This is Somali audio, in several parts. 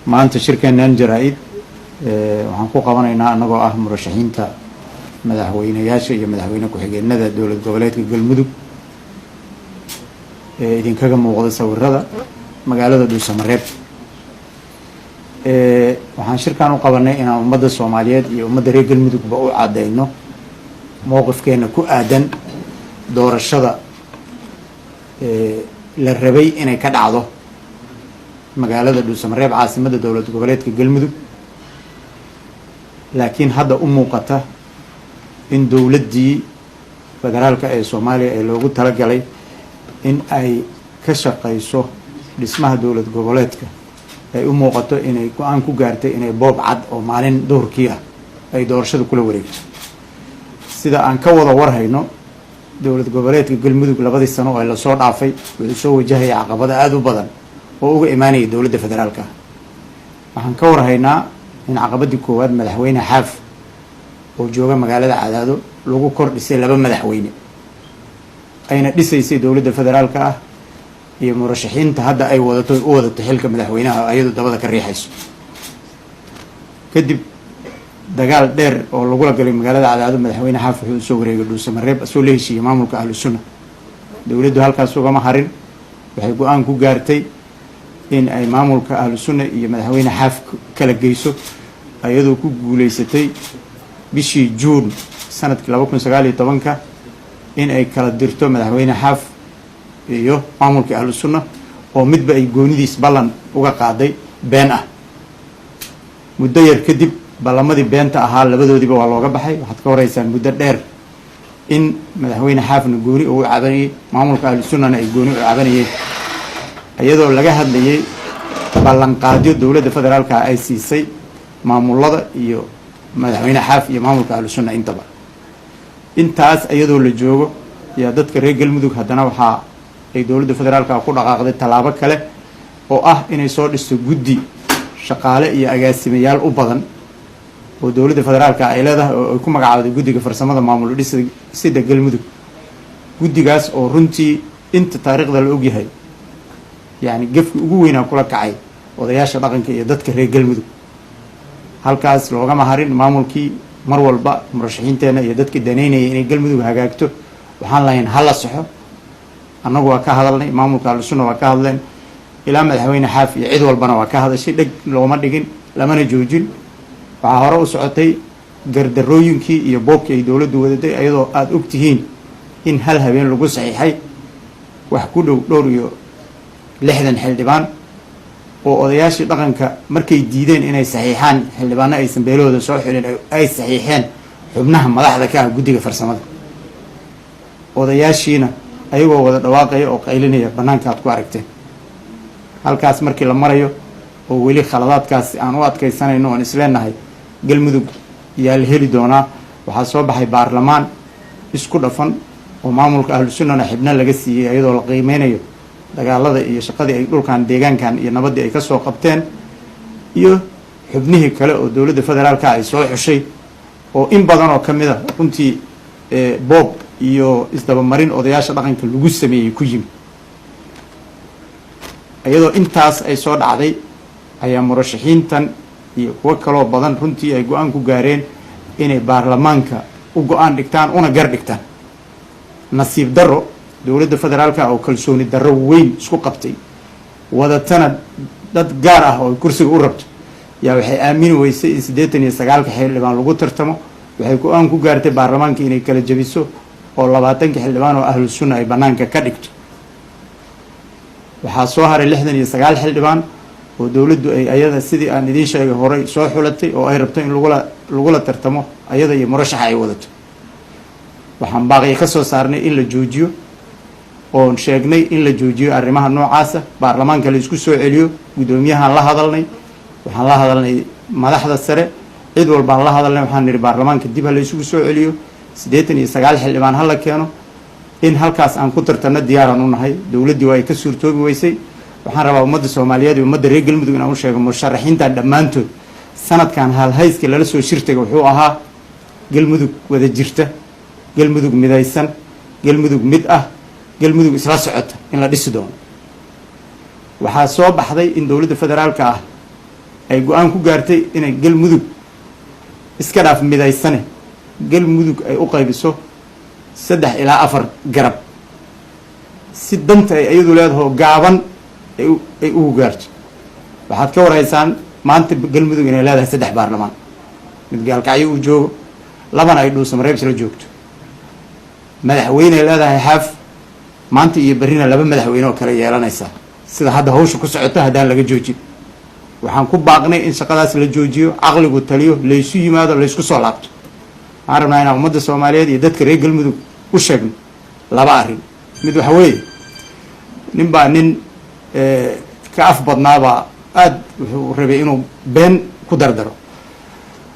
maanta shirkeenan jaraa'id waxaan ku qabanaynaa anagoo ah murashaxiinta madaxweynayaasha iyo madaxweyne ku-xigeenada dowlad goboleedka galmudug ee idinkaga muuqda sawirada magaalada dhuusamareeb. waxaan shirkan u qabanay inaan ummadda Soomaaliyeed iyo ummadda reer galmudugba u cadeyno mowqifkeena ku aadan doorashada la rabay inay ka dhacdo magaalada dhuusamareeb caasimadda dowlad goboleedka galmudug, laakiin hadda u muuqata in dowladdii federaalka ee Soomaaliya ee loogu talagalay in ay ka shaqeyso dhismaha dowlad goboleedka ay u muuqato inay go-aan ku gaartay inay boob cad oo maalin duhurkii ah ay doorashada kula wareegto. sida aan ka wada warhayno dowlad goboleedka galmudug labadii sano oo la soo dhaafay wuxuu soo wajahayay caqabado aad u badan oo uga imaanayay dowladda federaalka. waxaan ka warhaynaa in caqabadii koowaad madaxweyne xaaf oo jooga magaalada Cadaado lagu kordhisay laba madaxweyne ayna dhisaysay dowladda federaalka ah iyo murashaxiinta hadda ay wadato xilka madaxweynaha ayadu dabada ka riixayso. kadib dagaal dheer oo lagu galay magaalada Cadaado madaxweyne xaaf wuxuu soo wareegay dhuusamareeb asoo la heshiiyay maamulka ahlu sunna. dowladdu halkaas ugama harin, waxay go-aan ku gaartay in ay maamulka ahlu sunna iyo madaxweyne xaaf kala geyso ayadoo ku guuleysatay bishii Juun sanadkii 2019 in ay kala dirto madaxweyne xaaf iyo maamulka ahlu sunna oo midba ay goonidiis ballan uga qaaday been ah. muddo yar kadib ballamadii beenta ahaa labadoodiba waa looga baxay. waxaad ka horeysaan muddo dheer in madaxweyne xaafna gooni uu cabanayay, maamulka ahlu sunnana ay gooni u cabanayeen, iyadoo laga hadlayay ballanqaadyo dowladda federaalka ay siisay maamulada iyo madaxweyne xaaf iyo maamulka ahlu sunna intaba. intaas iyadoo la joogo yaa dadka reer galmudug haddana waxaa ay dowladda federaalka ku dhaqaaqday tallaabo kale oo ah inay soo dhisto guddi shaqaale iyo agaasimayaal u badan oo dowladda federaalka ay leedahay oo ay ku magacaawday guddiga farsamada maamul dhisida galmudug. guddigaas oo runtii inta taariikhda la ogyahay yani gefki ugu weynaa kula kacay odayaasha dhaqanka iyo dadka reer galmudug. halkaas loogama harin, maamulkii mar walba murashaxiinteena iyo dadka daneynaya inay galmudug hagaagto waxaan lahayn hala saxo. annagu waa ka hadalnay, maamulka ahlu sunna waa ka hadleen, ilaa madaxweyne xaaf iyo cid walbana waa ka hadashay, dheg looma dhigin lamana joojin. waxaa hore u socotay gardarooyinkii iyo boobkii ay dowladdu wadaday iyadoo aada og tihiin in hal habeen lagu saxiixay wax ku dhow dhowr iyo 60 xildhibaan oo odayaashii dhaqanka markay diideen inay saxiixaan xildhibaano aysan beelahooda soo xulin ay saxiixeen xubnaha madaxda ka ah guddiga farsamada. odayaashiina ayagoo wada dhawaaqaya oo qaylinaya bannaanka aad ku aragteen. halkaas markii la marayo oo weli khaladaadkaasi aan u adkaysanayno oon isleenahay galmudug yaa la heli doonaa, waxaa soo baxay baarlamaan isku dhafan oo maamulka ahlu sunnana xibno laga siiyey iyadoo la qiimeynayo dagaalada iyo shaqadii ay dhulkan deegaankan iyo nabaddii ay ka soo qabteen iyo xubnihii kale oo dowladda federaalka ay soo xushay oo in badan oo ka mid a runtii boob iyo isdabamarin odayaasha dhaqanka lagu sameeyey ku yimi. iyadoo intaas ay soo dhacday ayaa murashaxiintan iyo kuwo kaloo badan runtii ay go-aan ku gaareen inay baarlamaanka u go-aan dhigtaan una gar dhigtaan. nasiib darro dowladda federaalka oo kalsooni darro weyn isku qabtay wadatana dad gaar ah oo kursiga u rabto yaa waxay aamini weysay in 89 xildhibaan lagu tartamo. waxay go-aan ku gaartay baarlamaanka inay kala jabiso oo 20 xildhibaan oo ahlu sunna ay bannaanka ka dhigto. waxaa soo haray 69 xildhibaan oo dowladdu ay ayada sidii aan idiin sheegay horey soo xulatay oo ay rabto in lagula tartamo ayada iyo murashaxa ay wadato. waxaan baaqi ka soo saarnay in la joojiyo oon sheegnay in la joojiyo arrimaha noocaasa, baarlamaanka la isku soo celiyo. guddoomiyahaan la hadalnay, waxaan la hadalnay madaxda sare, cid walbaan la hadalnay. waxaan nidhi baarlamaanka dib ha la isugu soo celiyo, 89 xildhibaan ha la keeno, in halkaas aan ku tartanno diyaaraan u nahay. dowladdii waa ay ka suurtoobi weysay. waxaan rabaa ummadda Soomaaliyeed iyo ummadda reer galmudug inaan u sheego musharaxiintan dhammaantood sanadkan halhayska lala soo shirtay wuxuu ahaa galmudug wada jirta, galmudug midaysan, galmudug mid ah, galmudug isla socota in la dhisi doono. waxaa soo baxday in dowladda federaalka ah ay go-aan ku gaartay inay galmudug iska dhaaf midaysane galmudug ay u qaybiso 3 ilaa 4 garab si danta ay iyadu leedahay gaaban ay ugu gaarto waxaad ka waraysaan maanta galmudug inay leedahay 3 baarlamaan mid gaalkacyo uu joogo labana ay dhuusamareeb isla joogto madaxweyne leedahay xaaf maanta iyo berrina 2 madaxweyne oo kale yeelanaysa sida hadda hawsha ku socoto haddaan laga joojin waxaan ku baaqnay in shaqadaas la joojiyo caqligu taliyo laysu yimaado laysku soo laabto waxaan rabnaa inaan ummadda soomaaliyeed iyo dadka reer galmudug u sheegno 2 arrin mid waxa weeye nin baa nin ka af badnaabaa aad wuxuu rabay inuu been ku dardaro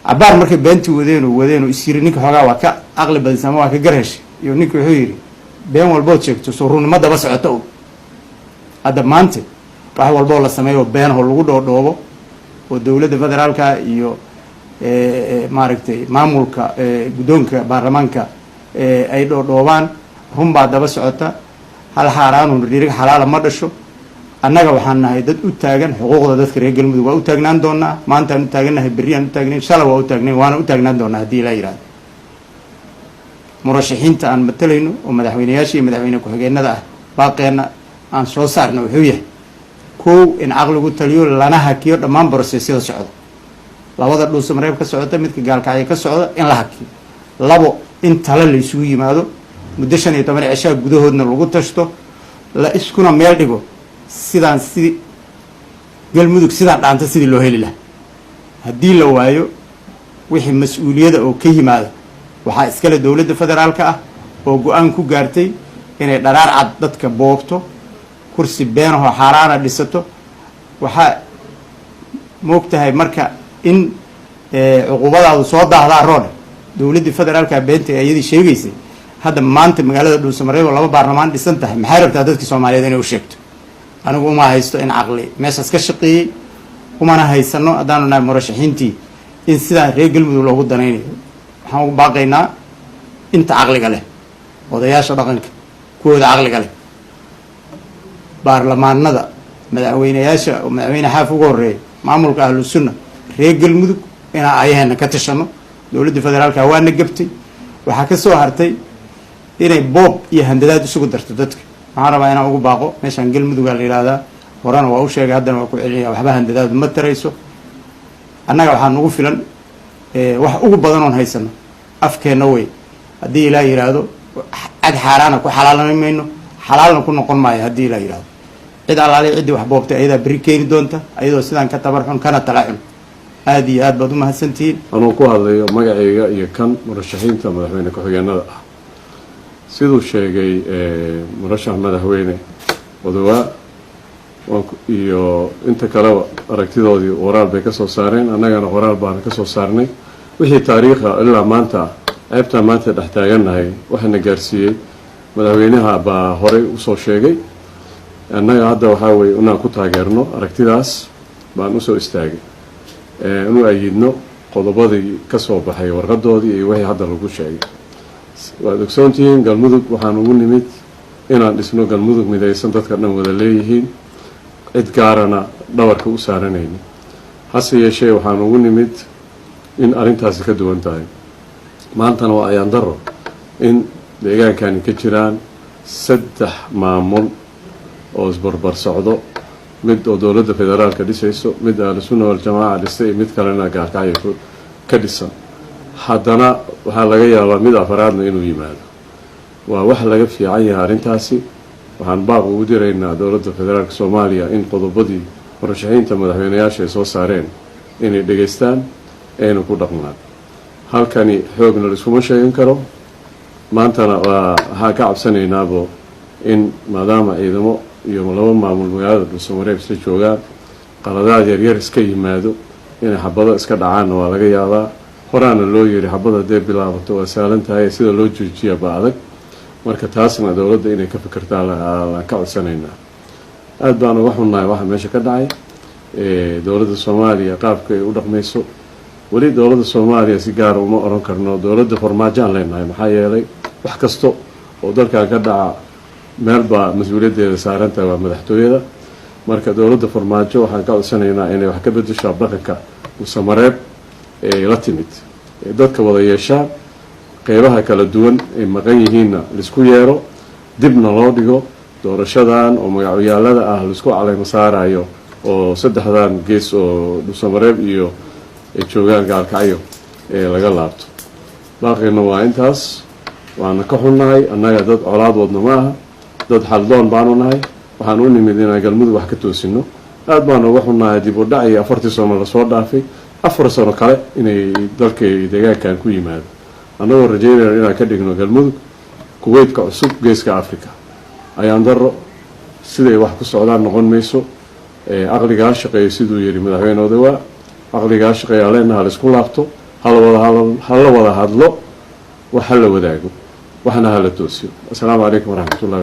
cabaar markay beentii wadeen is yiri ninka xoogaa waa ka aqli badisama waa ka garheshay iyo ninka wuxuu yidhi been walbood sheegto soo runimo daba socoto og hadda maanta wax walboo la sameeyo beenho lagu dhoodhoobo oo dowladda federaalka iyo maaragtay maamulka guddoonka baarlamaanka ay dhoodhoobaan run baa daba socota hal xaaraanu dhirig xalaala ma dhasho annaga waxaan nahay dad u taagan xuquuqda dadka reer galmudug waa u taagnaan doonaa maantaan u taagannahay berriyaan u taagnayn shalay waa u taagnayn waana u taagnaan doonaa haddii ilaa yidhahdo murashaxiinta aan matalayno oo madaxweyneyaasha iyo madaxweyne ku-xigeenada ah baaqeenna aan soo saarna wuxuu yahay kow in caqligu taliyo lana hakiyo dhammaan brosesyada socda 2 dhuusamareeb ka socota midka gaalkacyo ka socda in la hakiyo 2 in talo la isugu yimaado muddo 15 cishaa gudahoodna lagu tashto la iskuna meel dhigo sidaan sidii galmudug sidaan dhaanta sidii loo heli lahaa haddii la waayo wixii mas-uuliyada oo ka yimaada waxaa iskale dowladda federaalka ah oo go-aan ku gaartay inay dharaar cad dadka boogto kursi beenahoo xaaraana dhisato waxaa moogtahay marka in cuqubadaadu soo daahdaa roodhe dowladdii federaalka beenta ee iyadii sheegaysay hadda maanta magaalada dhuusamareeb oo 2 baarlamaan dhisan tahay maxay rabtaa dadkii soomaaliyeed inay u sheegto anigu uma haysto in caqli meeshaas ka shaqeeyey umana haysano haddaanu nahay murashaxiintii in sidaan reer galmudug loogu danaynayo waxaan ugu baaqaynaa inta caqliga leh odayaasha dhaqanka kuwooda caqliga leh baarlamaanada madaxweyneyaasha oo madaxweyne xaaf ugu horeeya maamulka ahlu sunna reer galmudug inaan ayaheena ka tashano dowladda federaalka waana gabtay waxaa ka soo hartay inay boob iyo handadaad isugu darto dadka waxaan rabaa inaan ugu baaqo meeshaan galmudugaa la yidhaahdaa horena waa u sheegay haddana waa ku celinaya waxba handadaadu ma tarayso annaga waxaa nagu filan wax ugu badan oon haysano afkeenna wey haddii ilaa yidhaahdo cad xaaraana ku xalaalan mayno xalaalna ku noqon maayo haddii ilaa yidhahdo cid allaale ciddii wax boobtay ayadaa berri keeni doonta ayadoo sidaan ka tabar xun kana tala xun aad iyo aad baad u mahadsantihiin anuu ku hadlayo magacayga iyo kan murashaxiinta madaxweyne ku-xigeenada ah siduu sheegay murashax madaxweyne odawaa iyo inta kaleba aragtidoodii qoraal bay ka soo saareen annagana qoraal baana ka soo saarnay wixii taariikha ilaa maanta ceebtaan maanta dhex taagannahay waxaana gaarsiiyey madaxweynaha baa horey usoo sheegay annaga hadda waxaa weye inaan ku taageerno aragtidaas baan usoo istaagay inuu ayidno qodobadii ka soo baxay warqadoodii iyo wixii hadda lagu sheegay waad ogsoontihiin galmudug waxaan ugu nimid inaan dhisno galmudug midaysan dadka dhan wada leeyihiin cid gaarana dhabarka u saaranayno hase yeeshee waxaan ugu nimid in arrintaasi ka duwan tahay maantana waa ayaan daro in deegaankani ka jiraan 3 maamul oo isbarbar socdo mid oo dowladda federaalka dhisayso mid ahlu sunna waljamaaca dhistay iyo mid kalena gaalkacyo ka dhisan haddana waxaa laga yaabaa mid afaraadna inuu yimaado waa wax laga fiican yahay arrintaasi waxaan baaq ugu diraynaa dowladda federaalka soomaaliya in qodobadii murashaxiinta madaxweyneyaasha ay soo saareen inay dhegaystaan ayna ku dhaqmaan halkani xoogna laiskuma sheegan karo maantana waxaan ka cabsanaynaabo in maadaama ciidamo iyo 2 maamul magaalada dhuusamareeb isla joogaan qaladaad yaryar iska yimaado inay xabado iska dhacaanna waa laga yaabaa horaana loo yiri xabada hadday bilaabato waa saalan tahay sida loo joojiya baa adag marka taasna dowladda inay ka fikirtaa laan ka codsanaynaa aad baan uga xunnahay waxa meesha ka dhacay dowladda soomaaliya qaabka ay u dhaqmayso weli dowladda soomaaliya si gaara uma oran karno dowladda farmaajaan leenahay maxaa yeelay wax kasta oo dalkan ka dhaca meel baa mas-uuliyaddeeda saarantahay waa madaxtooyada marka dowladda farmaajo waxaan ka codsanaynaa inay wax ka bedesho dhaqanka Dhuusamareeb ee la timid dadka wada yeeshaan qeybaha kala duwan ee maqan yihiinna la isku yeero dibna loo dhigo doorashadan oo magacyaalada ah la isku caleemo saarayo oo saddexdan gees oo Dhuusamareeb iyo joogaan gaalkacyo ee laga laabto baaqina waa intaas waana ka xunnahay annaga dad colaad wadno ma aha dad xaldoon baanu nahay waxaan u nimid inaan galmudug wax ka toosino aad baan uga xunnahay dib u dhac iyo 40 sano la soo dhaafay 4 sano kale inay dalka deegaankan ku yimaado annagoo rajeynayna inaan ka dhigno galmudug kuweytka cusub geeska Afrika ayaan daro siday wax ku socdaan noqon mayso aqliga shaqeeyo siduu yiri madaxweyne Odawa aqliga shaqeeyo leenahay la isku laabto hal wada hadlo waxa la wadaago waxna hala toosiyo. Assalaamu calaykum waraxmatullaahi